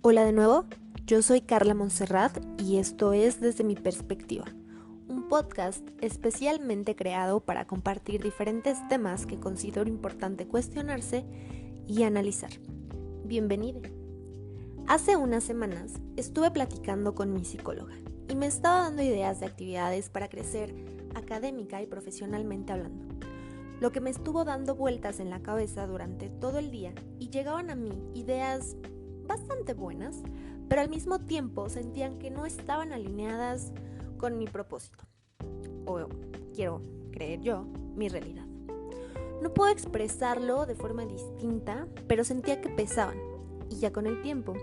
Hola de nuevo, yo soy Carla Montserrat y esto es Desde mi perspectiva, un podcast especialmente creado para compartir diferentes temas que considero importante cuestionarse y analizar. Bienvenido. Hace unas semanas estuve platicando con mi psicóloga y me estaba dando ideas de actividades para crecer académica y profesionalmente hablando, lo que me estuvo dando vueltas en la cabeza durante todo el día y llegaban a mí ideas bastante buenas, pero al mismo tiempo sentían que no estaban alineadas con mi propósito, o quiero creer yo, mi realidad. No puedo expresarlo de forma distinta, pero sentía que pesaban, y ya con el tiempo,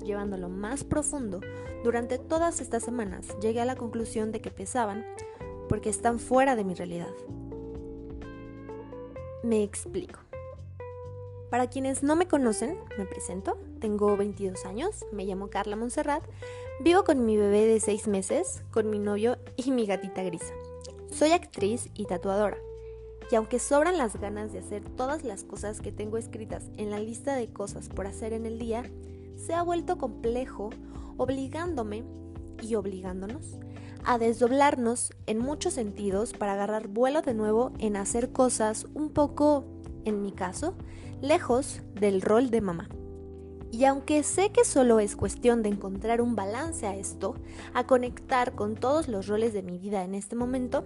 llevándolo más profundo, durante todas estas semanas llegué a la conclusión de que pesaban porque están fuera de mi realidad. Me explico. Para quienes no me conocen, me presento. Tengo 22 años, me llamo Carla Montserrat, vivo con mi bebé de 6 meses, con mi novio y mi gatita Grisa. Soy actriz y tatuadora, y aunque sobran las ganas de hacer todas las cosas que tengo escritas en la lista de cosas por hacer en el día, se ha vuelto complejo, obligándome y obligándonos a desdoblarnos en muchos sentidos para agarrar vuelo de nuevo en hacer cosas un poco, en mi caso, lejos del rol de mamá. Y aunque sé que solo es cuestión de encontrar un balance a esto, a conectar con todos los roles de mi vida en este momento,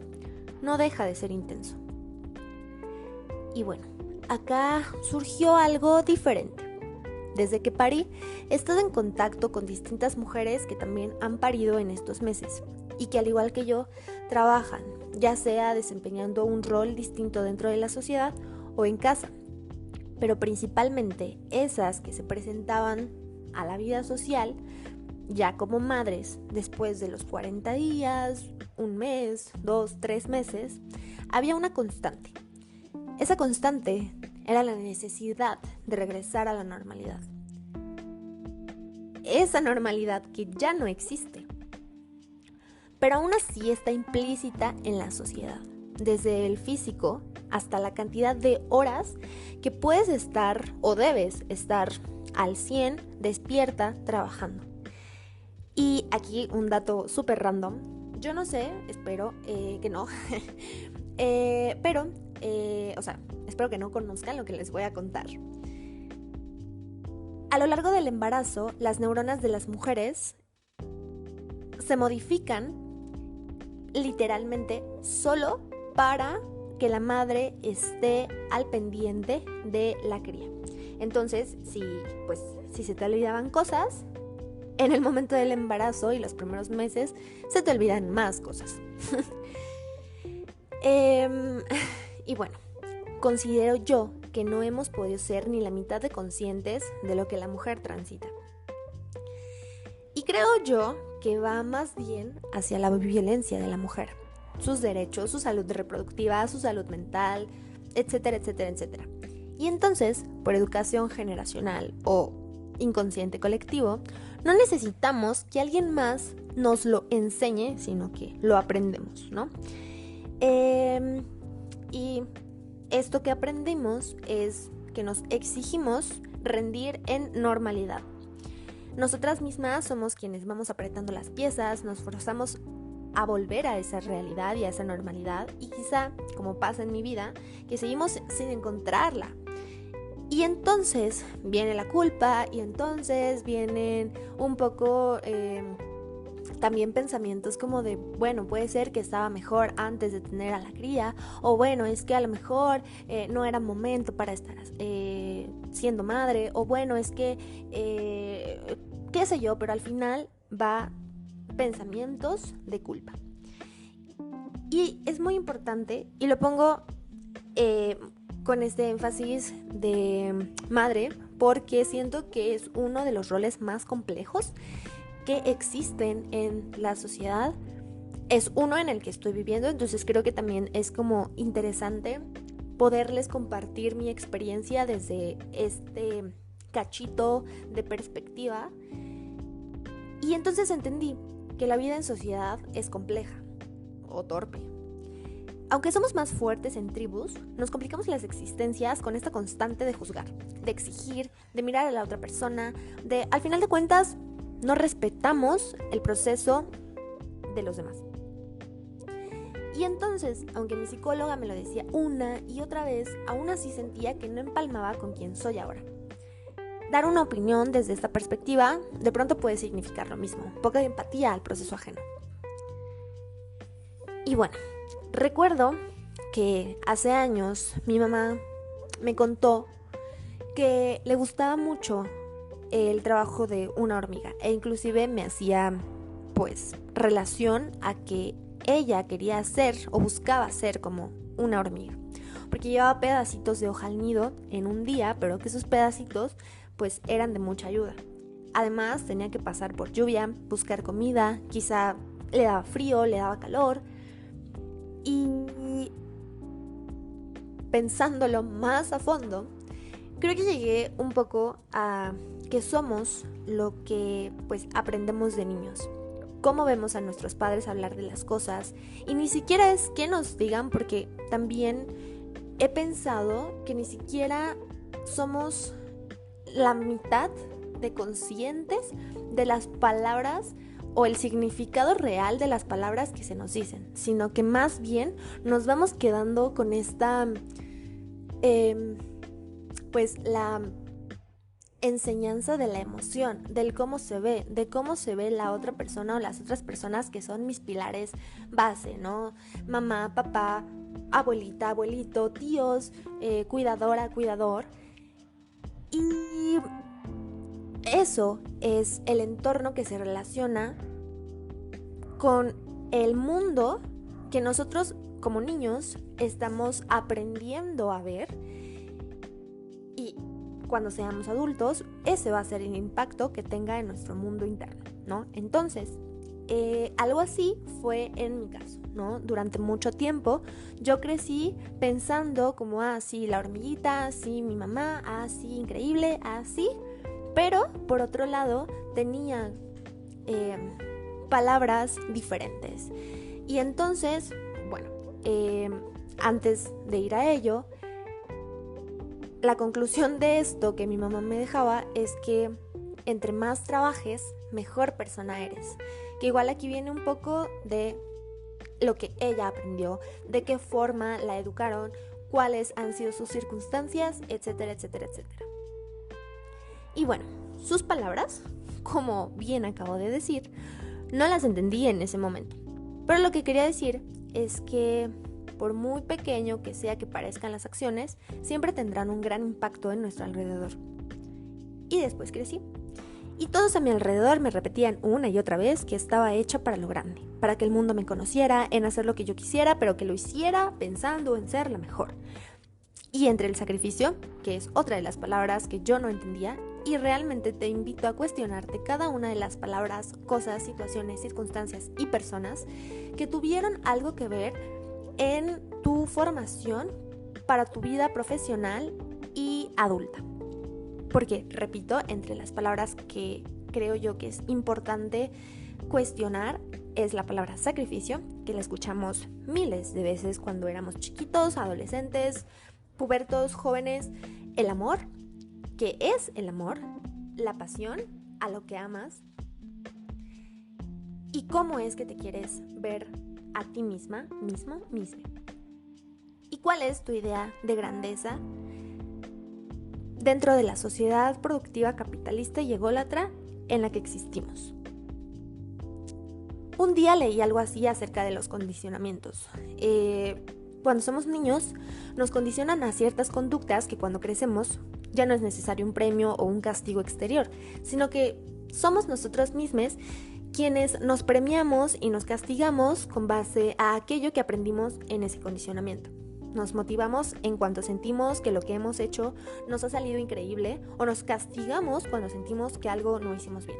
no deja de ser intenso. Y bueno, acá surgió algo diferente. Desde que parí, he estado en contacto con distintas mujeres que también han parido en estos meses y que al igual que yo, trabajan, ya sea desempeñando un rol distinto dentro de la sociedad o en casa. Pero principalmente esas que se presentaban a la vida social ya como madres después de los 40 días, un mes, 2, 3 meses, había una constante. Esa constante era la necesidad de regresar a la normalidad. Esa normalidad que ya no existe, pero aún así está implícita en la sociedad, desde el físico hasta la cantidad de horas que puedes estar o debes estar al 100 despierta trabajando. Y aquí un dato súper random, yo no sé, espero que no, pero espero que no conozcan lo que les voy a contar. A lo largo del embarazo, las neuronas de las mujeres se modifican literalmente solo para que la madre esté al pendiente de la cría. Entonces, si se te olvidaban cosas, en el momento del embarazo y los primeros meses, se te olvidan más cosas. Y bueno, considero yo que no hemos podido ser ni la mitad de conscientes de lo que la mujer transita. Y creo yo que va más bien hacia la violencia de la mujer, sus derechos, su salud reproductiva, su salud mental, etcétera, etcétera, etcétera. Y entonces, por educación generacional o inconsciente colectivo, no necesitamos que alguien más nos lo enseñe, sino que lo aprendemos, ¿no? Y esto que aprendimos es que nos exigimos rendir en normalidad. Nosotras mismas somos quienes vamos apretando las piezas, nos forzamos a volver a esa realidad y a esa normalidad y quizá, como pasa en mi vida, que seguimos sin encontrarla. Y entonces viene la culpa y entonces vienen un poco también pensamientos como de, bueno, puede ser que estaba mejor antes de tener a la cría, o bueno, es que a lo mejor no era momento para estar siendo madre, o bueno, es que qué sé yo, pero al final va pensamientos de culpa. Y es muy importante, y lo pongo con este énfasis de madre, porque siento que es uno de los roles más complejos que existen en la sociedad. Es uno en el que estoy viviendo, entonces creo que también es como interesante poderles compartir mi experiencia desde este cachito de perspectiva. Y entonces entendí que la vida en sociedad es compleja o torpe. Aunque somos más fuertes en tribus, nos complicamos las existencias con esta constante de juzgar, de exigir, de mirar a la otra persona, de, al final de cuentas, no respetamos el proceso de los demás. Y entonces, aunque mi psicóloga me lo decía una y otra vez, aún así sentía que no empalmaba con quien soy ahora. Dar una opinión desde esta perspectiva de pronto puede significar lo mismo, poca empatía al proceso ajeno. Y bueno, recuerdo que hace años mi mamá me contó que le gustaba mucho el trabajo de una hormiga e inclusive me hacía relación a que ella quería ser o buscaba ser como una hormiga, porque llevaba pedacitos de hoja al nido en un día, pero que esos pedacitos eran de mucha ayuda. Además tenía que pasar por lluvia, buscar comida, quizá le daba frío, le daba calor. Y pensándolo más a fondo, creo que llegué un poco a que somos lo que aprendemos de niños. Cómo vemos a nuestros padres hablar de las cosas. Y ni siquiera es que nos digan, porque también he pensado que ni siquiera somos la mitad de conscientes de las palabras o el significado real de las palabras que se nos dicen, sino que más bien nos vamos quedando con esta la enseñanza de la emoción, del cómo se ve, de cómo se ve la otra persona o las otras personas que son mis pilares base, ¿no? Mamá, papá, abuelita, abuelito, tíos, cuidadora, cuidador. Y eso es el entorno que se relaciona con el mundo que nosotros como niños estamos aprendiendo a ver, y cuando seamos adultos ese va a ser el impacto que tenga en nuestro mundo interno, ¿no? Entonces, algo así fue en mi caso, ¿no? Durante mucho tiempo yo crecí pensando como, sí, la hormiguita, sí, mi mamá, sí, increíble, sí. Pero, por otro lado, tenía palabras diferentes. Y entonces, antes de ir a ello, la conclusión de esto que mi mamá me dejaba es que entre más trabajes, mejor persona eres. Que igual aquí viene un poco de lo que ella aprendió, de qué forma la educaron, cuáles han sido sus circunstancias, etcétera, etcétera, etcétera. Y bueno, sus palabras, como bien acabo de decir, no las entendí en ese momento. Pero lo que quería decir es que por muy pequeño que sea que parezcan las acciones, siempre tendrán un gran impacto en nuestro alrededor. Y después crecí. Y todos a mi alrededor me repetían una y otra vez que estaba hecha para lo grande, para que el mundo me conociera, en hacer lo que yo quisiera, pero que lo hiciera pensando en ser la mejor. Y entre el sacrificio, que es otra de las palabras que yo no entendía, y realmente te invito a cuestionarte cada una de las palabras, cosas, situaciones, circunstancias y personas que tuvieron algo que ver en tu formación para tu vida profesional y adulta. Porque, repito, entre las palabras que creo yo que es importante cuestionar es la palabra sacrificio, que la escuchamos miles de veces cuando éramos chiquitos, adolescentes, pubertos, jóvenes. El amor, ¿qué es el amor? La pasión a lo que amas. ¿Y cómo es que te quieres ver a ti misma, mismo? ¿Y cuál es tu idea de grandeza dentro de la sociedad productiva capitalista y ególatra en la que existimos? Un día leí algo así acerca de los condicionamientos. Cuando somos niños, nos condicionan a ciertas conductas que cuando crecemos ya no es necesario un premio o un castigo exterior, sino que somos nosotros mismos quienes nos premiamos y nos castigamos con base a aquello que aprendimos en ese condicionamiento. Nos motivamos en cuanto sentimos que lo que hemos hecho nos ha salido increíble, o nos castigamos cuando sentimos que algo no hicimos bien.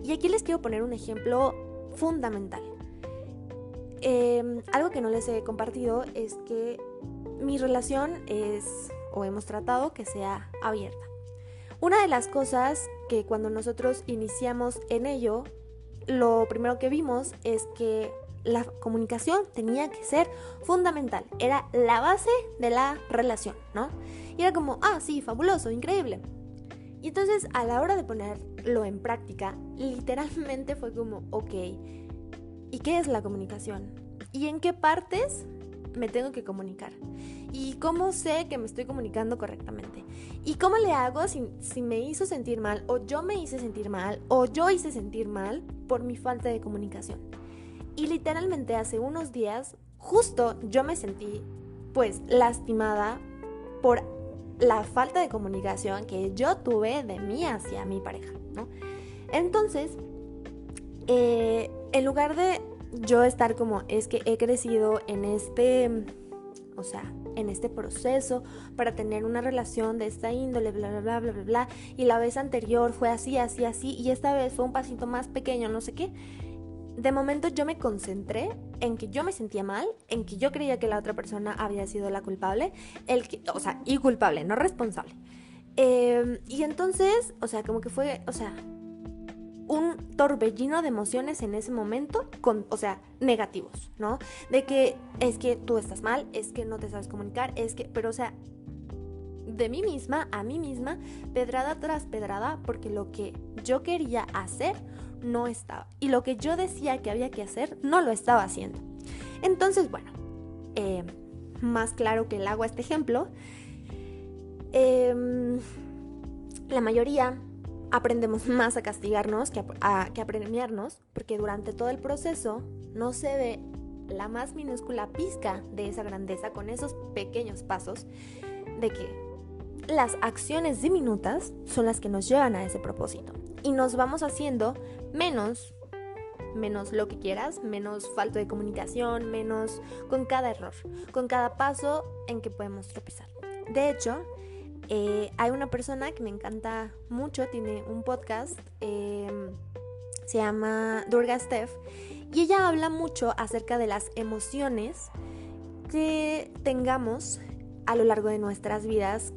Y aquí les quiero poner un ejemplo fundamental. Algo que no les he compartido es que mi relación hemos tratado que sea abierta. Una de las cosas que cuando nosotros iniciamos en ello, lo primero que vimos es que la comunicación tenía que ser fundamental, era la base de la relación, ¿no? Y era como, sí, fabuloso, increíble. Y entonces a la hora de ponerlo en práctica, literalmente fue como, ok, ¿y qué es la comunicación? ¿Y en qué partes me tengo que comunicar? ¿Y cómo sé que me estoy comunicando correctamente? ¿Y cómo le hago si me hizo sentir mal, o yo me hice sentir mal, o yo hice sentir mal por mi falta de comunicación? Y literalmente hace unos días, justo yo me sentí pues lastimada por la falta de comunicación que yo tuve de mí hacia mi pareja, ¿no? Entonces, en lugar de yo estar como, es que he crecido en este proceso para tener una relación de esta índole, bla, bla, bla, bla, bla, bla, y la vez anterior fue así, así, así, y esta vez fue un pasito más pequeño, no sé qué. De momento yo me concentré en que yo me sentía mal, en que yo creía que la otra persona había sido la culpable, y culpable, no responsable. Y entonces, como que fue, un torbellino de emociones en ese momento, negativos, ¿no? De que es que tú estás mal, es que no te sabes comunicar, de mí misma a mí misma, pedrada tras pedrada, porque lo que yo quería hacer no estaba, y lo que yo decía que había que hacer no lo estaba haciendo. Entonces, bueno, más claro que el agua este ejemplo, la mayoría aprendemos más a castigarnos que a premiarnos, porque durante todo el proceso no se ve la más minúscula pizca de esa grandeza con esos pequeños pasos de que las acciones diminutas son las que nos llevan a ese propósito, y nos vamos haciendo menos lo que quieras, menos falta de comunicación, menos con cada error, con cada paso en que podemos tropezar. De hecho, hay una persona que me encanta mucho, tiene un podcast, se llama Durga Steph, y ella habla mucho acerca de las emociones que tengamos a lo largo de nuestras vidas,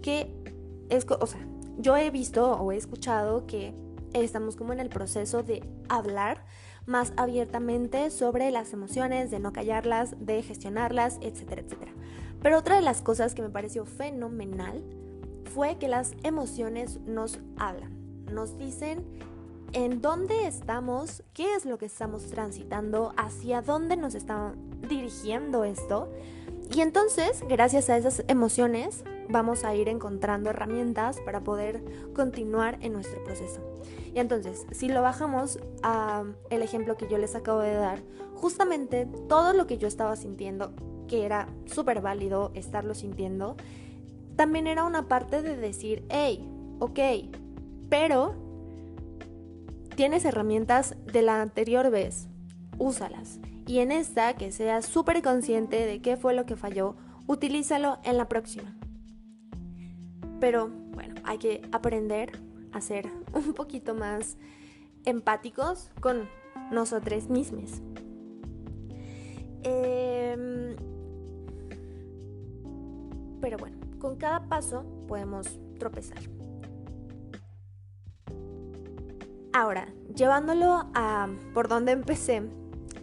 yo he visto o he escuchado que estamos como en el proceso de hablar más abiertamente sobre las emociones, de no callarlas, de gestionarlas, etcétera, etcétera. Pero otra de las cosas que me pareció fenomenal fue que las emociones nos hablan, nos dicen en dónde estamos, qué es lo que estamos transitando, hacia dónde nos está dirigiendo esto. Y entonces, gracias a esas emociones, vamos a ir encontrando herramientas para poder continuar en nuestro proceso. Y entonces, si lo bajamos a el ejemplo que yo les acabo de dar, justamente todo lo que yo estaba sintiendo, que era súper válido estarlo sintiendo, también era una parte de decir, hey, ok, pero tienes herramientas de la anterior vez, úsalas. Y en esta, que seas súper consciente de qué fue lo que falló, utilízalo en la próxima. Pero bueno, hay que aprender a ser un poquito más empáticos con nosotros mismos. Pero bueno, con cada paso podemos tropezar. Ahora, llevándolo a por donde empecé,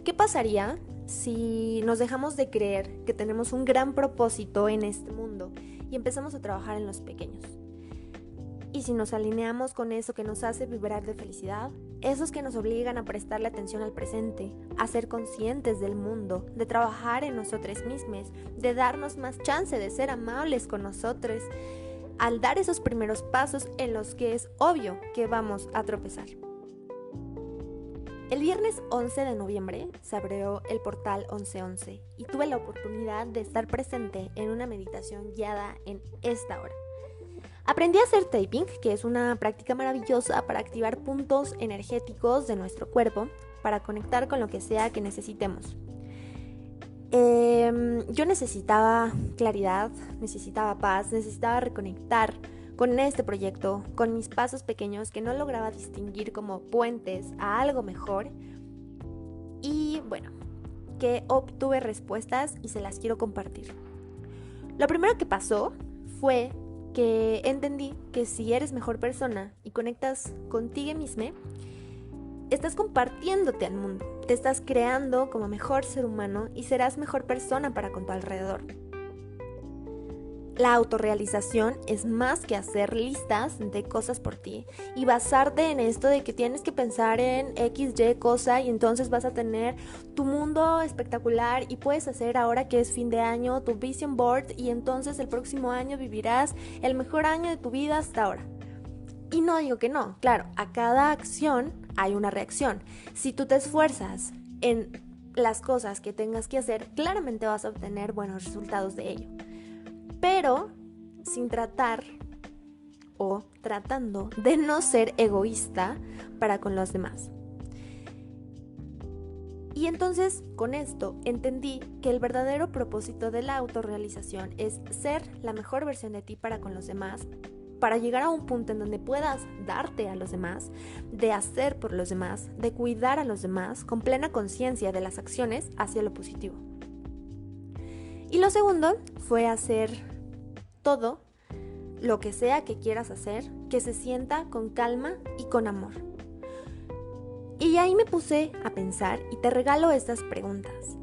¿qué pasaría si nos dejamos de creer que tenemos un gran propósito en este mundo y empezamos a trabajar en los pequeños? Y si nos alineamos con eso que nos hace vibrar de felicidad, esos que nos obligan a prestarle atención al presente, a ser conscientes del mundo, de trabajar en nosotros mismos, de darnos más chance de ser amables con nosotros, al dar esos primeros pasos en los que es obvio que vamos a tropezar. El viernes 11 de noviembre se abrió el portal 1111 y tuve la oportunidad de estar presente en una meditación guiada en esta hora. Aprendí a hacer tapping, que es una práctica maravillosa para activar puntos energéticos de nuestro cuerpo para conectar con lo que sea que necesitemos. Yo necesitaba claridad, necesitaba paz, necesitaba reconectar con este proyecto, con mis pasos pequeños que no lograba distinguir como puentes a algo mejor. Y bueno, que obtuve respuestas y se las quiero compartir. Lo primero que pasó fue que entendí que si eres mejor persona y conectas contigo misma, estás compartiéndote al mundo, te estás creando como mejor ser humano y serás mejor persona para con tu alrededor. La autorrealización es más que hacer listas de cosas por ti y basarte en esto de que tienes que pensar en X, Y cosa y entonces vas a tener tu mundo espectacular y puedes hacer ahora que es fin de año tu vision board y entonces el próximo año vivirás el mejor año de tu vida hasta ahora. Y no digo que no, claro, a cada acción hay una reacción. Si tú te esfuerzas en las cosas que tengas que hacer, claramente vas a obtener buenos resultados de ello. Pero sin tratar o tratando de no ser egoísta para con los demás. Y entonces con esto entendí que el verdadero propósito de la autorrealización es ser la mejor versión de ti para con los demás, para llegar a un punto en donde puedas darte a los demás, de hacer por los demás, de cuidar a los demás con plena conciencia de las acciones hacia lo positivo. Y lo segundo fue hacer todo lo que sea que quieras hacer, que se sienta con calma y con amor. Y ahí me puse a pensar y te regalo estas preguntas.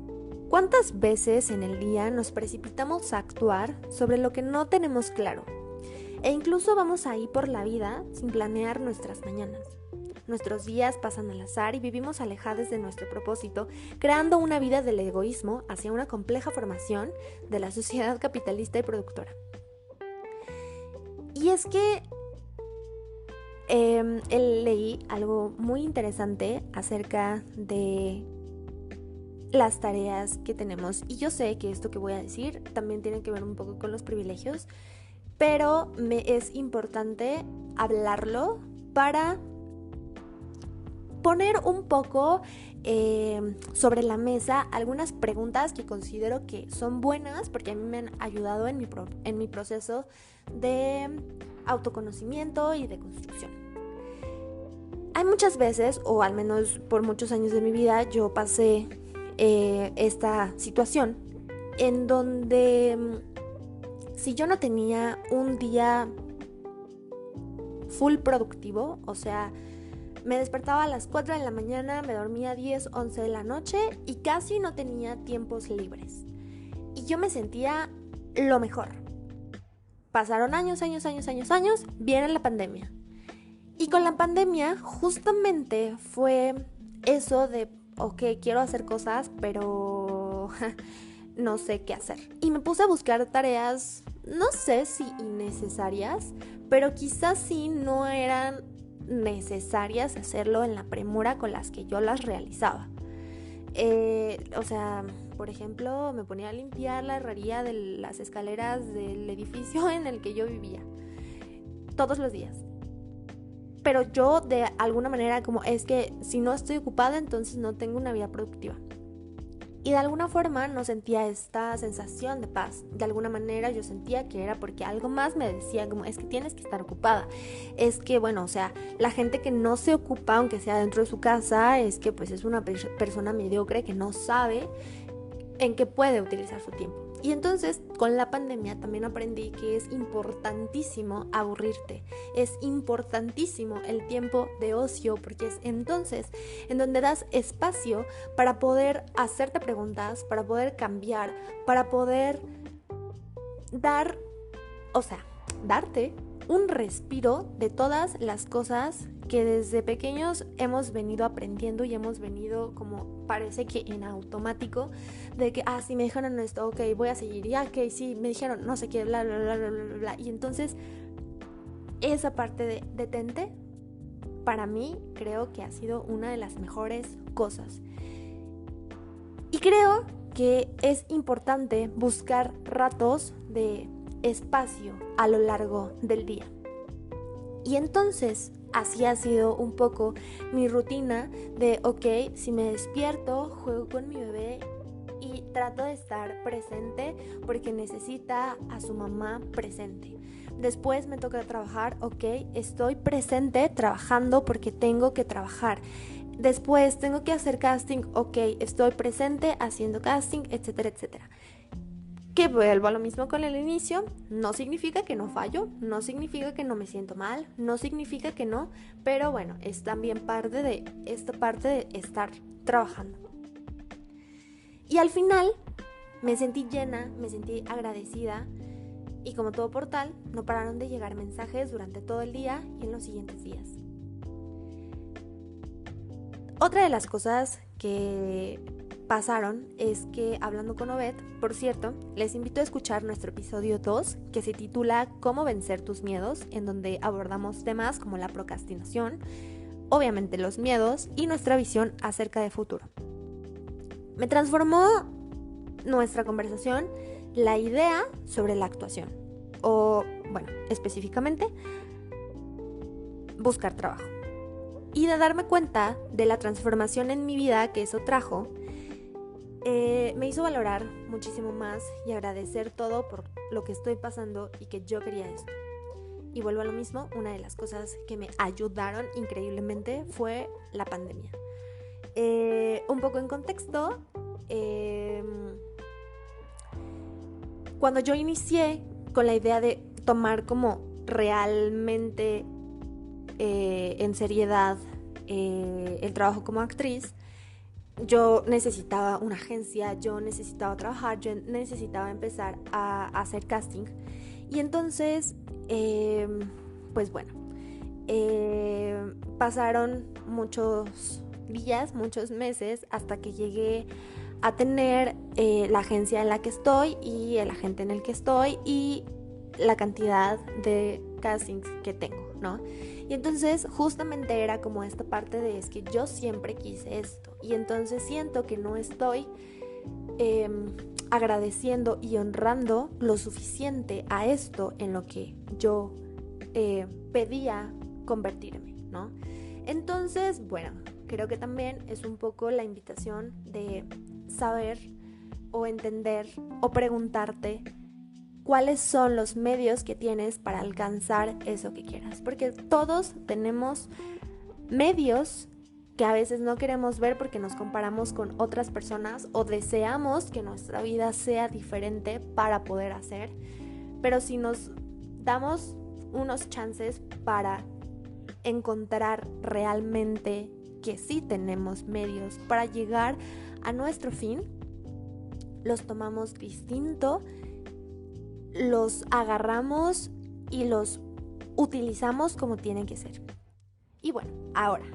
¿Cuántas veces en el día nos precipitamos a actuar sobre lo que no tenemos claro? E incluso vamos ahí por la vida sin planear nuestras mañanas. Nuestros días pasan al azar y vivimos alejados de nuestro propósito, creando una vida del egoísmo hacia una compleja formación de la sociedad capitalista y productora. Y es que leí algo muy interesante acerca de las tareas que tenemos. Y yo sé que esto que voy a decir también tiene que ver un poco con los privilegios, pero me es importante hablarlo para poner un poco sobre la mesa algunas preguntas que considero que son buenas porque a mí me han ayudado en mi proceso de autoconocimiento y de construcción. Hay muchas veces, o al menos por muchos años de mi vida, yo pasé esta situación en donde si yo no tenía un día full productivo, o sea, me despertaba a las 4 de la mañana, me dormía a 10, 11 de la noche y casi no tenía tiempos libres. Y yo me sentía lo mejor. Pasaron años, viene la pandemia. Y con la pandemia justamente fue eso de, ok, quiero hacer cosas, pero no sé qué hacer. Y me puse a buscar tareas, no sé si innecesarias, pero quizás sí no eran necesarias hacerlo en la premura con las que yo las realizaba. O sea, por ejemplo, me ponía a limpiar la herrería de las escaleras del edificio en el que yo vivía todos los días. Pero yo de alguna manera como es que si no estoy ocupada entonces no tengo una vida productiva. Y de alguna forma no sentía esta sensación de paz. De alguna manera yo sentía que era porque algo más me decía como es que tienes que estar ocupada. Es que bueno, o sea, la gente que no se ocupa aunque sea dentro de su casa es que pues es una persona mediocre que no sabe en qué puede utilizar su tiempo. Y entonces con la pandemia también aprendí que es importantísimo aburrirte, es importantísimo el tiempo de ocio porque es entonces en donde das espacio para poder hacerte preguntas, para poder cambiar, para poder darte un respiro de todas las cosas que desde pequeños hemos venido aprendiendo y hemos venido como parece que en automático de que, sí me dijeron esto, ok, voy a seguir, y ok, sí, me dijeron no sé qué, bla, bla, bla, bla, bla, bla. Y entonces esa parte de detente, para mí creo que ha sido una de las mejores cosas. Y creo que es importante buscar ratos de espacio a lo largo del día. Y entonces así ha sido un poco mi rutina de, ok, si me despierto, juego con mi bebé y trato de estar presente porque necesita a su mamá presente. Después me toca trabajar, ok, estoy presente trabajando porque tengo que trabajar. Después tengo que hacer casting, ok, estoy presente haciendo casting, etcétera, etcétera. Que vuelvo a lo mismo con el inicio, no significa que no fallo, no significa que no me siento mal, no significa que no, pero bueno, es también parte de estar trabajando. Y al final me sentí llena, me sentí agradecida y como todo portal, no pararon de llegar mensajes durante todo el día y en los siguientes días. Otra de las cosas que pasaron es que hablando con Obed, por cierto, les invito a escuchar nuestro episodio 2 que se titula Cómo vencer tus miedos, en donde abordamos temas como la procrastinación, obviamente los miedos y nuestra visión acerca del futuro. Me transformó nuestra conversación la idea sobre la actuación, o bueno, específicamente, buscar trabajo. Y de darme cuenta de la transformación en mi vida que eso trajo, me hizo valorar muchísimo más y agradecer todo por lo que estoy pasando y que yo quería esto. Y vuelvo a lo mismo, una de las cosas que me ayudaron increíblemente fue la pandemia. Un poco en contexto, cuando yo inicié con la idea de tomar como realmente en seriedad el trabajo como actriz, yo necesitaba una agencia, yo necesitaba trabajar, yo necesitaba empezar a hacer casting. Y entonces, pues bueno, pasaron muchos días, muchos meses, hasta que llegué a tener la agencia en la que estoy y el agente en el que estoy y la cantidad de castings que tengo, ¿no? Y entonces justamente era como esta parte de es que yo siempre quise esto y entonces siento que no estoy agradeciendo y honrando lo suficiente a esto en lo que yo pedía convertirme, ¿no? Entonces, bueno, creo que también es un poco la invitación de saber o entender o preguntarte cuáles son los medios que tienes para alcanzar eso que quieras, porque todos tenemos medios que a veces no queremos ver porque nos comparamos con otras personas o deseamos que nuestra vida sea diferente para poder hacer, pero si nos damos unos chances para encontrar realmente que sí tenemos medios para llegar a nuestro fin, los tomamos distinto, los agarramos y los utilizamos como tienen que ser. Y bueno, ahora,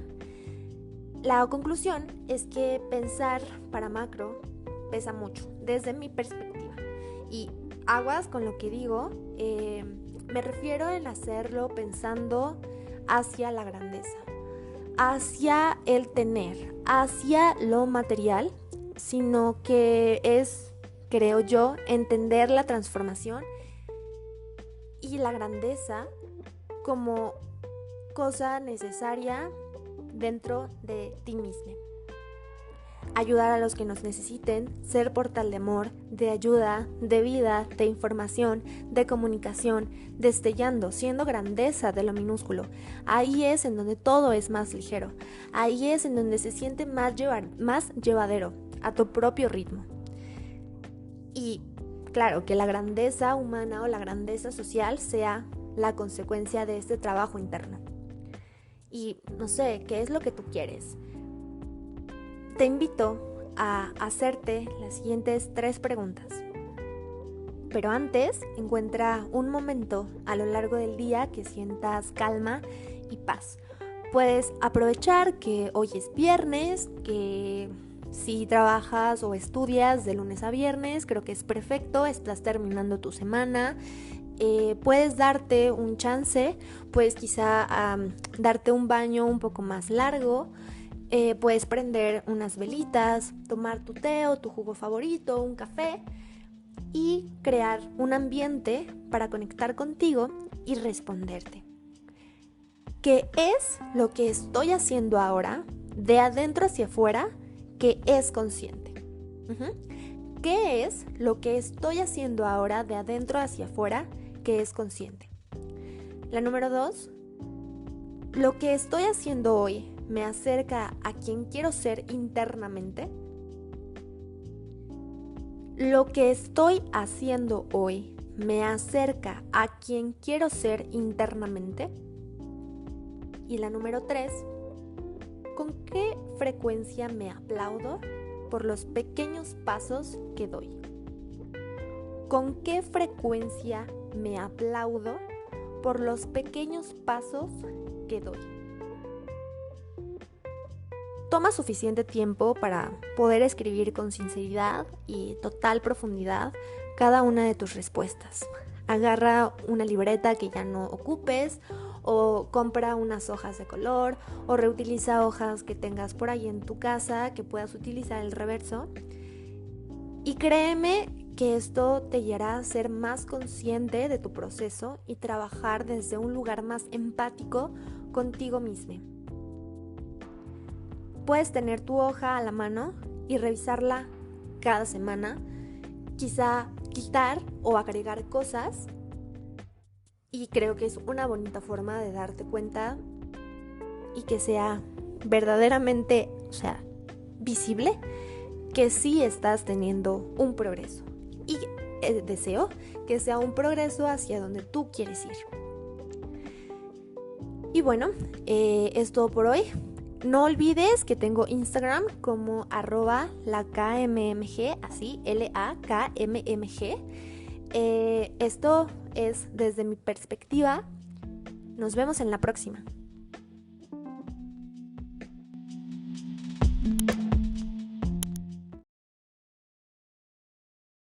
la conclusión es que pensar para macro pesa mucho desde mi perspectiva. Y aguas con lo que digo, me refiero en hacerlo pensando hacia la grandeza, hacia el tener, hacia lo material, sino que es, creo yo, entender la transformación y la grandeza como cosa necesaria dentro de ti mismo. Ayudar a los que nos necesiten, ser portal de amor, de ayuda, de vida, de información, de comunicación, destellando, siendo grandeza de lo minúsculo. Ahí es en donde todo es más ligero. Ahí es en donde se siente más llevadero, a tu propio ritmo. Y claro, que la grandeza humana o la grandeza social sea la consecuencia de este trabajo interno. Y no sé, ¿qué es lo que tú quieres? Te invito a hacerte las siguientes 3 preguntas. Pero antes, encuentra un momento a lo largo del día que sientas calma y paz. Puedes aprovechar que hoy es viernes, que si trabajas o estudias de lunes a viernes, creo que es perfecto, estás terminando tu semana. Puedes darte un chance, puedes quizá darte un baño un poco más largo. Puedes prender unas velitas, tomar tu té o tu jugo favorito, un café y crear un ambiente para conectar contigo y responderte. ¿Qué es lo que estoy haciendo ahora, de adentro hacia afuera, que es consciente? ¿Qué es lo que estoy haciendo ahora, de adentro hacia afuera, que es consciente? La número 2, lo que estoy haciendo hoy me acerca a quien quiero ser internamente. ¿Lo que estoy haciendo hoy me acerca a quien quiero ser internamente? Y la número 3, ¿con qué frecuencia me aplaudo por los pequeños pasos que doy? ¿Con qué frecuencia me aplaudo por los pequeños pasos que doy? Toma suficiente tiempo para poder escribir con sinceridad y total profundidad cada una de tus respuestas. Agarra una libreta que ya no ocupes, o compra unas hojas de color, o reutiliza hojas que tengas por ahí en tu casa que puedas utilizar el reverso. Y créeme que esto te llevará a ser más consciente de tu proceso y trabajar desde un lugar más empático contigo mismo. Puedes tener tu hoja a la mano y revisarla cada semana, quizá quitar o agregar cosas, y creo que es una bonita forma de darte cuenta y que sea verdaderamente, visible que sí estás teniendo un progreso. Y deseo que sea un progreso hacia donde tú quieres ir. Y bueno, es todo por hoy. No olvides que tengo Instagram como @lakmmg, así, LAKMMG. Esto es desde mi perspectiva. Nos vemos en la próxima.